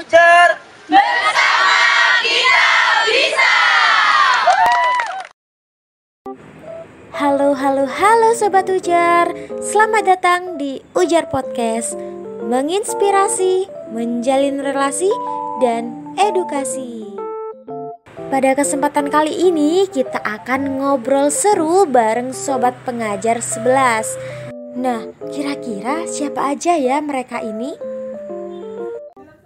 Ujar. Halo Sobat Ujar. Selamat datang di Ujar Podcast. Menginspirasi, menjalin relasi, dan edukasi. Pada kesempatan kali ini kita akan ngobrol seru bareng Sobat Pengajar 11. Nah, kira-kira siapa aja ya mereka ini?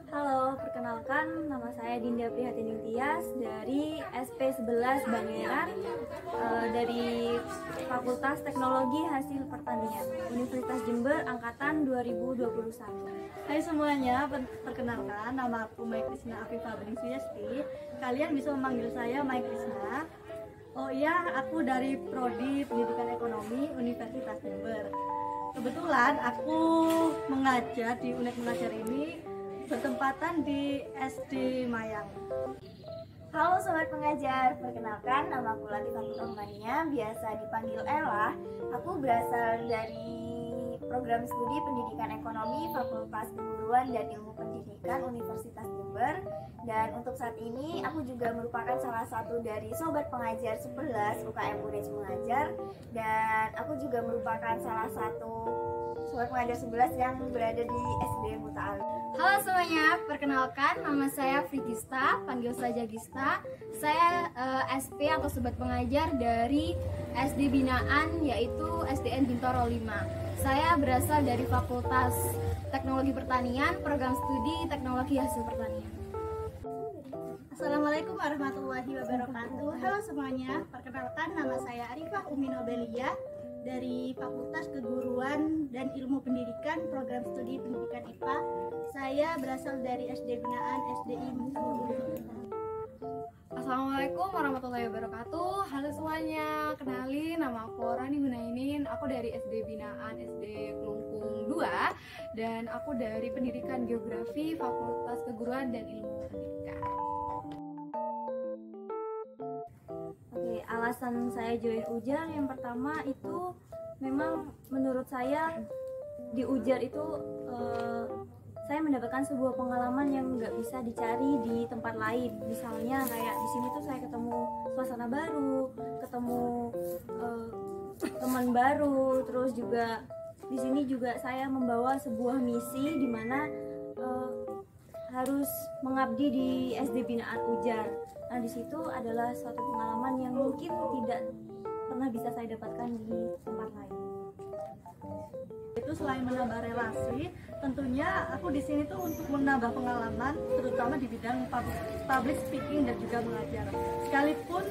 Halo, perkenalkan nama saya Dinda Prihatini Tias dari SP11 Bangeran, dari Fakultas Teknologi Hasil Pertanian Universitas Jember Angkatan 2021. Hai semuanya, perkenalkan nama aku Mai Krisna Afifah Bening Suyasti. Kalian bisa memanggil saya Mai Krisna. Oh iya, aku dari Prodi Pendidikan Ekonomi Universitas Jember. Kebetulan aku mengajar di unit mengajar ini bertempatan di SD Mayang. Halo Sobat Pengajar, perkenalkan nama aku Latifah Rahmania, biasa dipanggil Ella. Aku berasal dari Program Studi Pendidikan Ekonomi Fakultas Keguruan dan Ilmu Pendidikan Universitas Jember. Dan untuk saat ini aku juga merupakan salah satu dari Sobat Pengajar 11 UKM UNES Mengajar. Dan aku juga merupakan salah satu Sobat Pengajar 11 yang berada di SD Muta'al. Halo semuanya, perkenalkan nama saya Frigista, panggil saja Gista. Saya SP atau Sobat Pengajar dari SD Binaan, yaitu SDN Bintoro 5. Saya berasal dari Fakultas Teknologi Pertanian, Program Studi Teknologi Hasil Pertanian. Assalamualaikum warahmatullahi wabarakatuh. Halo semuanya, perkenalkan nama saya Arifah Umi Nobelia dari Fakultas Keguruan dan Ilmu Pendidikan, Program Studi Pendidikan IPA. Saya berasal dari SD Binaan SDI Mutawalli. Assalamualaikum warahmatullahi wabarakatuh. Halo semuanya, kenalin nama aku Rani Gunainin. Aku dari SD Binaan SD Kelungkung 2 dan aku dari Pendidikan Geografi Fakultas Keguruan dan Ilmu Pendidikan. Oke, alasan saya join Ujar yang pertama itu memang menurut saya di Ujar itu saya mendapatkan sebuah pengalaman yang nggak bisa dicari di tempat lain. Misalnya kayak di sini tuh saya ketemu suasana baru, ketemu teman baru, terus juga di sini juga saya membawa sebuah misi di mana harus mengabdi di SD Binaan Ujar. Nah, di situ adalah suatu pengalaman yang mungkin tidak pernah bisa saya dapatkan di tempat lain. Itu selain menambah relasi, tentunya aku di sini tuh untuk menambah pengalaman, terutama di bidang public speaking dan juga mengajar. Sekalipun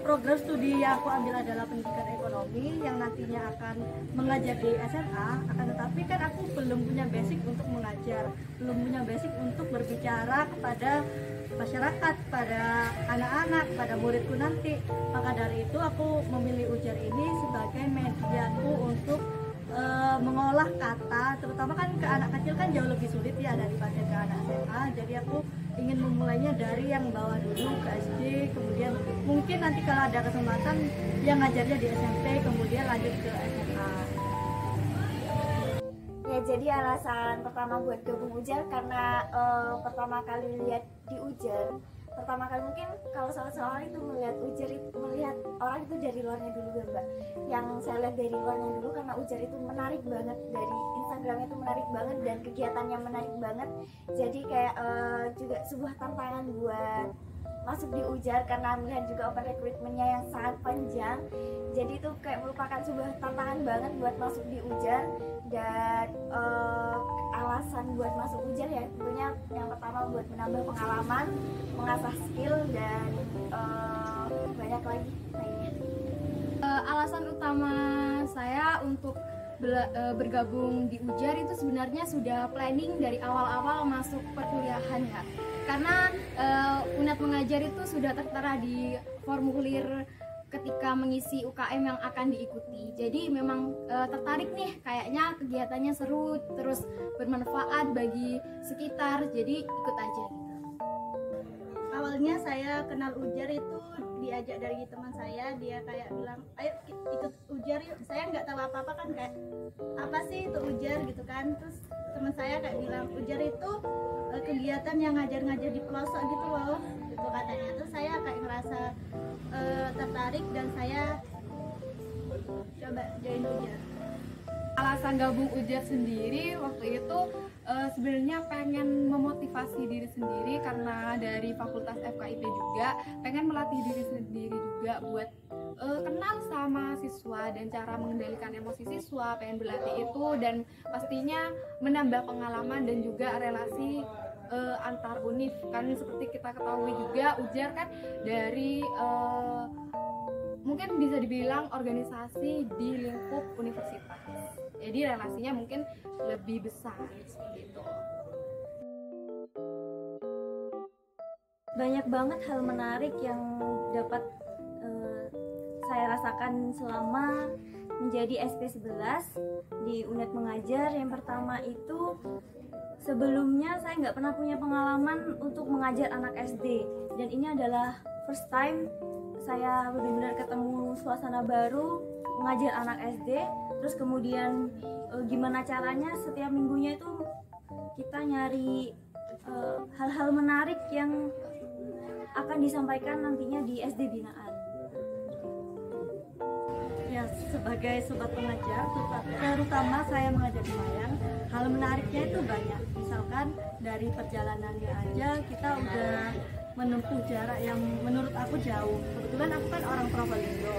program studi yang aku ambil adalah pendidikan ekonomi yang nantinya akan mengajar di SMA, akan tetapi kan aku belum punya basic untuk mengajar, belum punya basic untuk berbicara kepada masyarakat, pada anak-anak, pada muridku nanti. Maka dari itu aku memilih Ujar ini sebagai mediaku untuk mengolah kata, terutama kan ke anak kecil kan jauh lebih sulit ya daripada ke anak SMA. Jadi aku ingin memulainya dari yang bawah dulu ke SD, kemudian mungkin nanti kalau ada kesempatan yang ngajarnya di SMP, kemudian lanjut ke SMA. Ya, jadi alasan pertama buat gabung Ujar karena pertama kali lihat di Ujar, pertama kali mungkin kalau salah itu melihat Ujar itu melihat orang itu dari luarnya dulu ya Mbak. Yang saya lihat dari luarnya dulu karena Ujar itu menarik banget, dari Instagramnya itu menarik banget dan kegiatannya menarik banget. Jadi kayak juga sebuah tantangan buat masuk di Ujar karena melihat juga open recruitment-nya yang sangat panjang. Jadi itu kayak merupakan sebuah tantangan banget buat masuk di Ujar. Dan alasan buat masuk Ujar ya tentunya yang pertama buat menambah pengalaman, mengasah skill dan banyak lagi lainnya. Alasan utama saya untuk bergabung di Ujar itu sebenarnya sudah planning dari awal-awal masuk perkuliahan ya. Karena UNED Mengajar itu sudah tertera di formulir ketika mengisi UKM yang akan diikuti. Jadi memang tertarik nih, kayaknya kegiatannya seru, terus bermanfaat bagi sekitar, jadi ikut aja gitu. awalnya saya kenal Ujar itu diajak dari teman saya, dia kayak bilang ayo ikut Ujar yuk. Saya nggak tahu apa-apa kan, kayak apa sih itu Ujar gitu kan. Terus teman saya kayak bilang Ujar itu kegiatan yang ngajar-ngajar di pelosok gitu loh, gitu katanya. Terus saya kayak ngerasa tertarik dan saya coba join Ujar. Alasan gabung Ujar sendiri waktu itu sebenarnya pengen memotivasi diri sendiri, karena dari Fakultas FKIP juga pengen melatih diri sendiri juga buat kenal sama siswa dan cara mengendalikan emosi siswa, pengen berlatih itu dan pastinya menambah pengalaman dan juga relasi antar univ. Kan seperti kita ketahui juga Ujar kan dari mungkin bisa dibilang organisasi di lingkup universitas, jadi relasinya mungkin lebih besar seperti itu. Banyak banget hal menarik yang dapat saya rasakan selama menjadi SP11 di unit mengajar. Yang pertama itu, sebelumnya saya nggak pernah punya pengalaman untuk mengajar anak SD, dan ini adalah first time saya benar-benar ketemu suasana baru mengajar anak SD. Terus kemudian gimana caranya setiap minggunya itu kita nyari hal-hal menarik yang akan disampaikan nantinya di SD binaan. Ya, sebagai sobat pengajar, terutama saya mengajar di Mayang, hal menariknya itu banyak. Misalkan dari perjalanannya aja kita udah menempuh jarak yang menurut aku jauh. Kebetulan aku kan orang Probolinggo.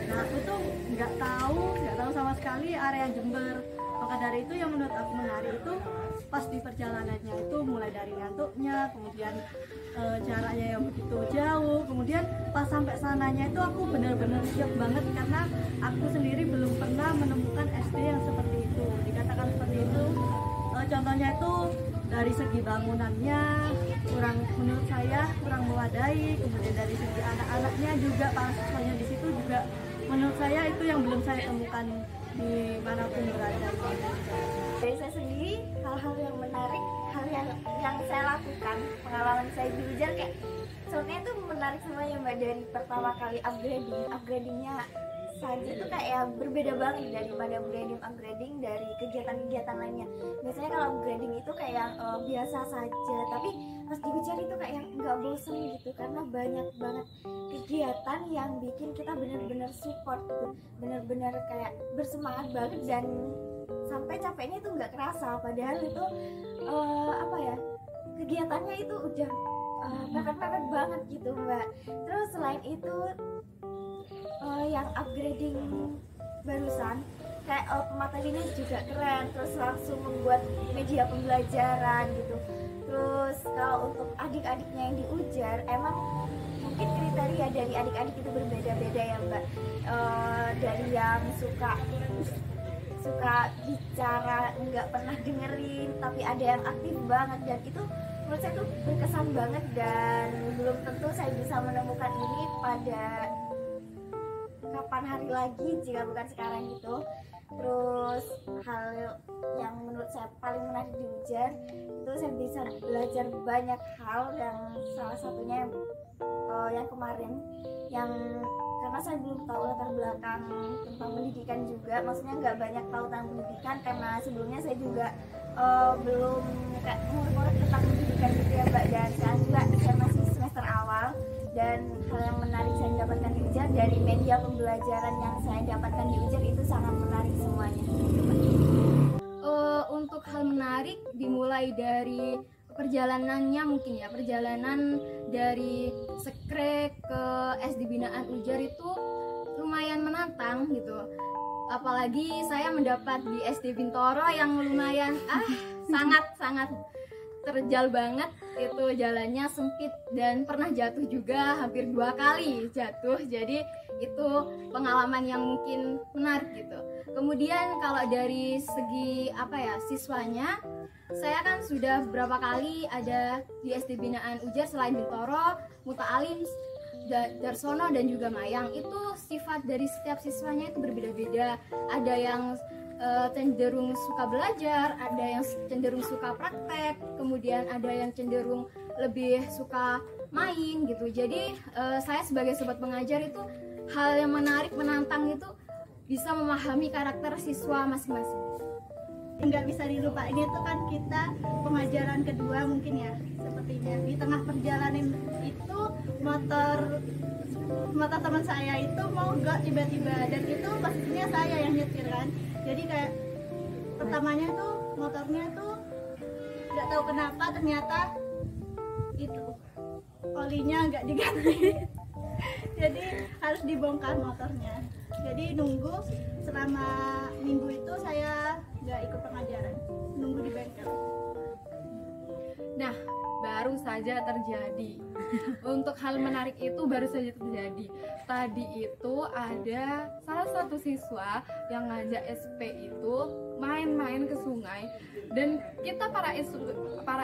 Nah, aku tuh nggak tahu sama sekali area Jember. Maka dari itu yang menurut aku menarik itu pas di perjalanannya itu, mulai dari ngantuknya, kemudian jaraknya yang begitu jauh, kemudian pas sampai sananya itu aku benar-benar siap banget karena aku sendiri belum pernah menemukan SD yang seperti itu. Dikatakan seperti itu, contohnya itu dari segi bangunannya menurut saya kurang memadai, kemudian dari segi anak-anaknya juga, para siswanya di situ juga menurut saya itu yang belum saya temukan di manapun berada. Dari saya sendiri, hal-hal yang menarik, hal yang saya lakukan, pengalaman saya di Ujar kayak sebenarnya itu menarik semuanya Mbak. Dari pertama kali upgradingnya saja itu kayak berbeda banget daripada upgrading dari kegiatan-kegiatan lainnya. Biasanya kalau upgrading itu kayak biasa saja, tapi pas di Ujar itu kayak nggak bosen gitu, karena banyak banget kegiatan yang bikin kita benar-benar support gitu, benar-benar kayak bersemangat banget, dan sampai capeknya itu nggak kerasa, padahal itu kegiatannya itu udah mepet-mepet banget gitu Mbak. Terus selain itu yang upgrading barusan kayak materinya juga keren, terus langsung membuat media pembelajaran gitu. Terus kalau untuk adik-adiknya yang di Ujar, emang mungkin kriteria dari adik-adik itu berbeda-beda ya Mbak. Dari yang suka bicara nggak pernah dengerin, tapi ada yang aktif banget, dan itu menurut saya tuh berkesan banget, dan belum tentu saya bisa menemukan ini pada kapan hari lagi jika bukan sekarang gitu. Terus hal yang menurut saya paling menarik di Ujar itu saya bisa belajar banyak hal, yang salah satunya yang kemarin, yang karena saya belum tahu latar belakang tentang pendidikan juga, maksudnya nggak banyak tahu tentang pendidikan karena sebelumnya saya juga belum kayak ngurus tentang pendidikan gitu ya Mbak, dan sekarang juga saya masih semester awal. Dan hal yang menarik saya dapatkan di Ujar, dari media pembelajaran yang saya dapatkan di Ujar itu sangat menarik semuanya. Untuk hal menarik dimulai dari perjalanannya, mungkin ya perjalanan dari Sekrek ke SD binaan Ujar itu lumayan menantang gitu. Apalagi saya mendapat di SD Bintoro yang lumayan sangat terjal banget, itu jalannya sempit dan pernah jatuh juga, hampir 2 kali jatuh, jadi itu pengalaman yang mungkin menarik gitu. Kemudian kalau dari segi siswanya, saya kan sudah beberapa kali ada di SD binaan Ujar selain Bintoro, Muta'alim, Darsono dan juga Mayang. Itu sifat dari setiap siswanya itu berbeda-beda. Ada yang cenderung suka belajar, ada yang cenderung suka praktek, kemudian ada yang cenderung lebih suka main gitu. Jadi saya sebagai sobat pengajar itu hal yang menarik, menantang itu bisa memahami karakter siswa masing-masing. Nggak bisa dilupain itu kan kita pengajaran kedua mungkin ya, sepertinya di tengah perjalanan itu motor teman saya itu mau gak tiba-tiba, dan itu pastinya saya yang nyetir kan. Jadi kayak pertamanya tuh motornya tuh nggak tahu kenapa ternyata itu olinya nggak diganti. Jadi harus dibongkar motornya. Jadi nunggu selama minggu itu saya nggak ikut pengajaran, nunggu di bengkel. Nah, baru saja terjadi. Untuk hal menarik itu baru saja terjadi. Tadi itu ada salah satu siswa yang ngajak SP itu main-main ke sungai, dan kita para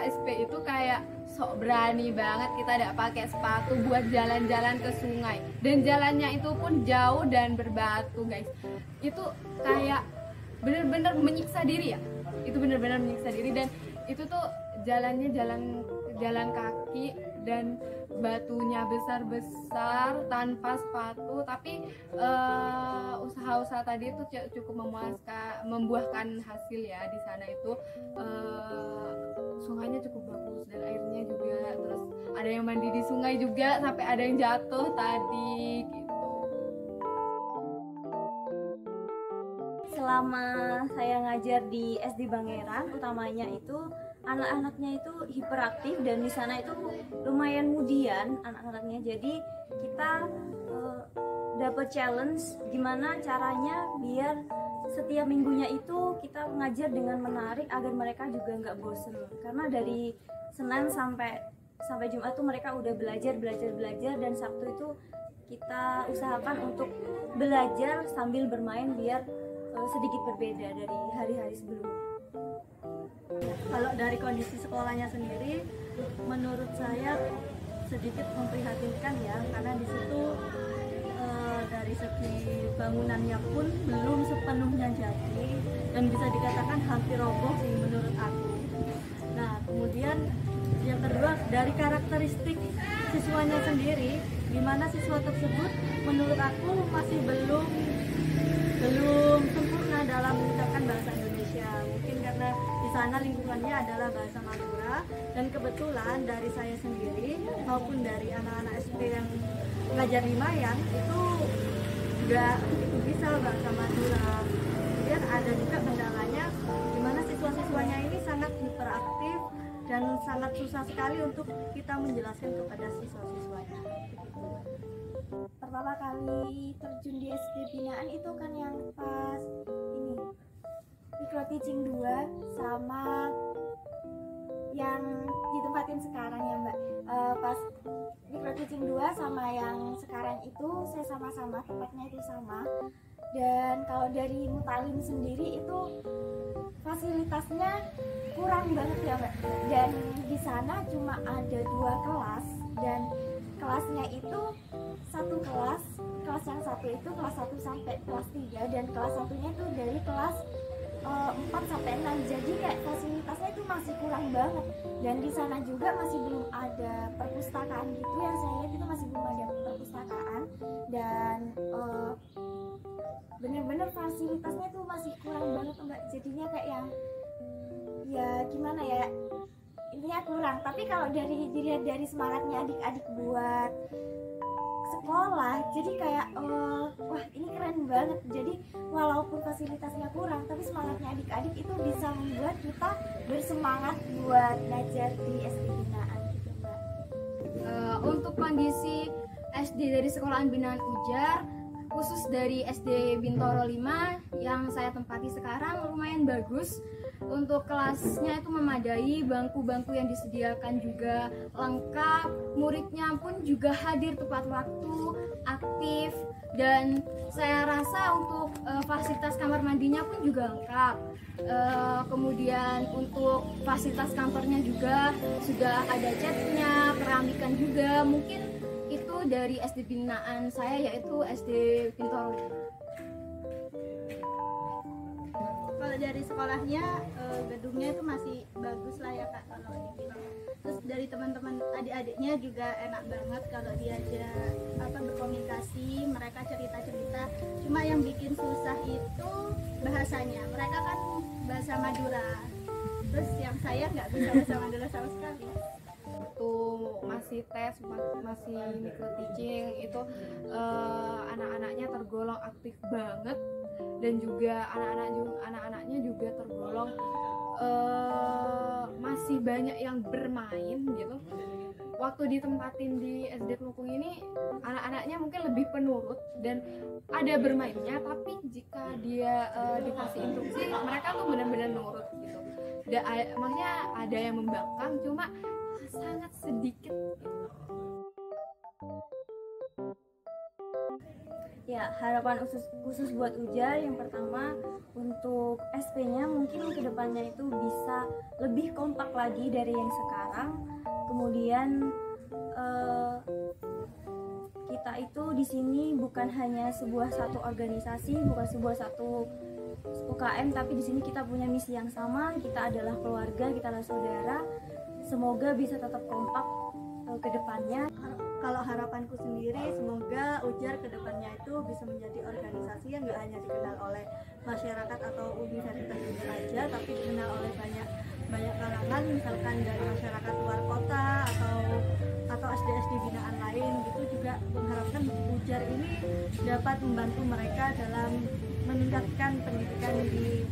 SP itu kayak sok berani banget, kita tidak pakai sepatu buat jalan-jalan ke sungai, dan jalannya itu pun jauh dan berbatu guys. Itu kayak bener-bener menyiksa diri ya, itu bener-bener menyiksa diri. Dan itu tuh jalannya jalan kaki, dan batunya besar-besar tanpa sepatu, tapi usaha-usaha tadi itu cukup membuahkan hasil ya. Di sana itu sungainya cukup bagus dan airnya juga, terus ada yang mandi di sungai juga sampai ada yang jatuh tadi gitu. Selama saya ngajar di SD Bangeran, utamanya itu anak-anaknya itu hiperaktif, dan di sana itu lumayan mudian anak-anaknya. Jadi kita dapat challenge gimana caranya biar setiap minggunya itu kita mengajar dengan menarik agar mereka juga nggak bosen. Karena dari Senin sampai Jumat tuh mereka udah belajar, dan Sabtu itu kita usahakan untuk belajar sambil bermain biar sedikit berbeda dari hari-hari sebelumnya. Kalau dari kondisi sekolahnya sendiri, menurut saya sedikit memprihatinkan ya, karena di situ dari segi bangunannya pun belum sepenuhnya jadi, dan bisa dikatakan hampir roboh sih menurut aku. Nah, kemudian yang kedua dari karakteristik siswanya sendiri, di mana siswa tersebut menurut aku masih belum sempurna dalam mengucapkan bahasa Indonesia. Mungkin karena di sana lingkungannya adalah bahasa Madura, dan kebetulan dari saya sendiri maupun dari anak-anak SP yang ngajar di Mayang itu nggak begitu bisa bahasa Madura. Kemudian ada juga kendalanya di mana siswa-siswanya ini sangat hiperaktif dan sangat susah sekali untuk kita menjelaskan kepada siswa-siswanya. Pertama kali terjun di SD binaan itu kan yang pas ini micro teaching 2 sama yang ditempatin sekarang ya Mbak. Pas micro teaching 2 sama yang sekarang itu saya sama-sama, tempatnya itu sama. Dan kalau dari Mutalim sendiri itu fasilitasnya kurang banget ya Mbak. Dan di sana cuma ada 2 kelas, dan kelasnya itu satu kelas yang satu itu kelas 1 sampai kelas 3, dan kelas satunya itu dari kelas 4 sampai 6. Jadi kayak fasilitasnya itu masih kurang banget, dan di sana juga masih belum ada perpustakaan gitu. Yang saya lihat itu masih belum ada perpustakaan, dan bener-bener fasilitasnya itu masih kurang banget Mbak. Jadinya kayak yang ya gimana ya, intinya kurang. Tapi kalau dilihat dari semangatnya adik-adik buat sekolah, jadi kayak wah ini keren banget. Jadi walaupun fasilitasnya kurang, tapi semangatnya adik-adik itu bisa membuat kita bersemangat buat belajar di SD binaan gitu Mbak. Untuk kondisi SD dari sekolahan binaan Ujar, khusus dari SD Bintoro 5 yang saya tempati sekarang lumayan bagus. Untuk kelasnya itu memadai, bangku-bangku yang disediakan juga lengkap, muridnya pun juga hadir tepat waktu, aktif, dan saya rasa untuk fasilitas kamar mandinya pun juga lengkap. Kemudian untuk fasilitas kantornya juga sudah ada catnya, keramikan juga. Mungkin itu dari SD binaan saya, yaitu SD Bintoro 5. Kalau dari sekolahnya gedungnya itu masih bagus lah ya Kak kalau dibilang. Terus dari teman-teman adik-adiknya juga enak banget kalau diajak berkomunikasi, mereka cerita-cerita. Cuma yang bikin susah itu bahasanya. Mereka kan bahasa Madura. Terus yang saya nggak bisa bahasa Madura sama sekali. Waktu masih tes, masih micro teaching itu anak-anaknya tergolong aktif banget, dan juga anak-anaknya juga tergolong masih banyak yang bermain gitu. Waktu ditempatin di SD Kelungkung ini, anak-anaknya mungkin lebih penurut dan ada bermainnya, tapi jika dia dikasih instruksi, mereka tuh benar-benar nurut gitu. Maksudnya ada yang membangkang, cuma sangat sedikit gitu. Ya, harapan khusus buat Ujar yang pertama untuk SP-nya mungkin kedepannya itu bisa lebih kompak lagi dari yang sekarang. Kemudian kita itu di sini bukan hanya satu organisasi, bukan satu UKM, tapi di sini kita punya misi yang sama. Kita adalah keluarga, kita adalah saudara. Semoga bisa tetap kompak ke depannya. Kalau harapanku sendiri, semoga Ujar kedepannya itu bisa menjadi organisasi yang nggak hanya dikenal oleh masyarakat atau universitas Ujar aja, tapi dikenal oleh banyak kalangan, misalkan dari masyarakat luar kota atau SD-SD binaan lain gitu. Juga mengharapkan Ujar ini dapat membantu mereka dalam meningkatkan pendidikan di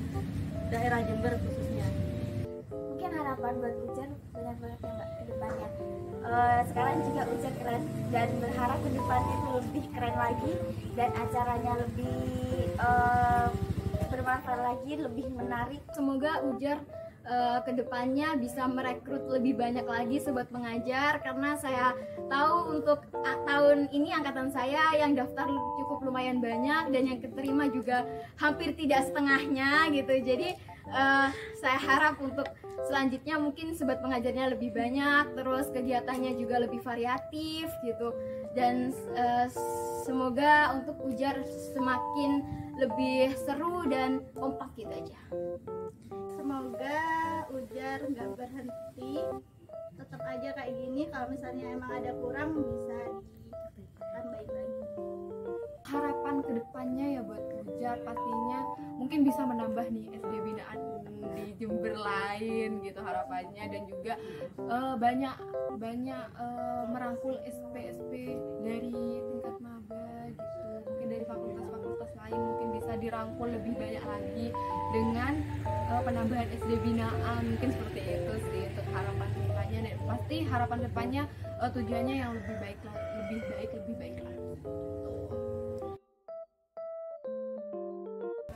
daerah Jember khususnya. Mungkin harapan buat Ujar banyak banget ya Mbak ke depannya. Sekarang juga Ujar keren dan berharap ke depannya itu lebih keren lagi dan acaranya lebih bermanfaat lagi, lebih menarik. Semoga Ujar kedepannya bisa merekrut lebih banyak lagi sobat pengajar, karena saya tahu untuk tahun ini angkatan saya yang daftar cukup lumayan banyak dan yang keterima juga hampir tidak setengahnya gitu. Jadi saya harap untuk selanjutnya mungkin sobat pengajarnya lebih banyak, terus kegiatannya juga lebih variatif gitu, dan semoga untuk Ujar semakin lebih seru dan kompak gitu aja. Semoga Ujar nggak berhenti, tetap aja kayak gini. Kalau misalnya emang ada kurang bisa ditambahin lagi. Harapan kedepannya ya buat Ujar pastinya mungkin bisa menambah nih SD binaan di Jember lain gitu harapannya, dan juga banyak merangkul SP dari tingkat maba gitu, mungkin dari fakultas-fakultas lain mungkin bisa dirangkul lebih banyak lagi dengan penambahan SD binaan, mungkin seperti itu sih untuk harapan kedepannya. Dan pasti harapan depannya tujuannya yang lebih baik lagi.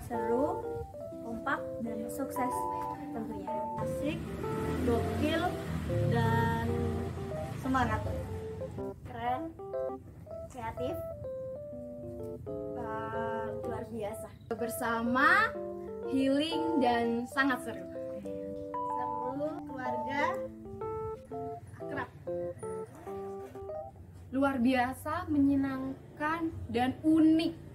Seru, kompak, dan sukses tentunya. Asik, gokil, dan semangat. Keren, kreatif, luar biasa. Bersama, healing, dan sangat seru. Seru, keluarga, akrab. Luar biasa, menyenangkan, dan unik.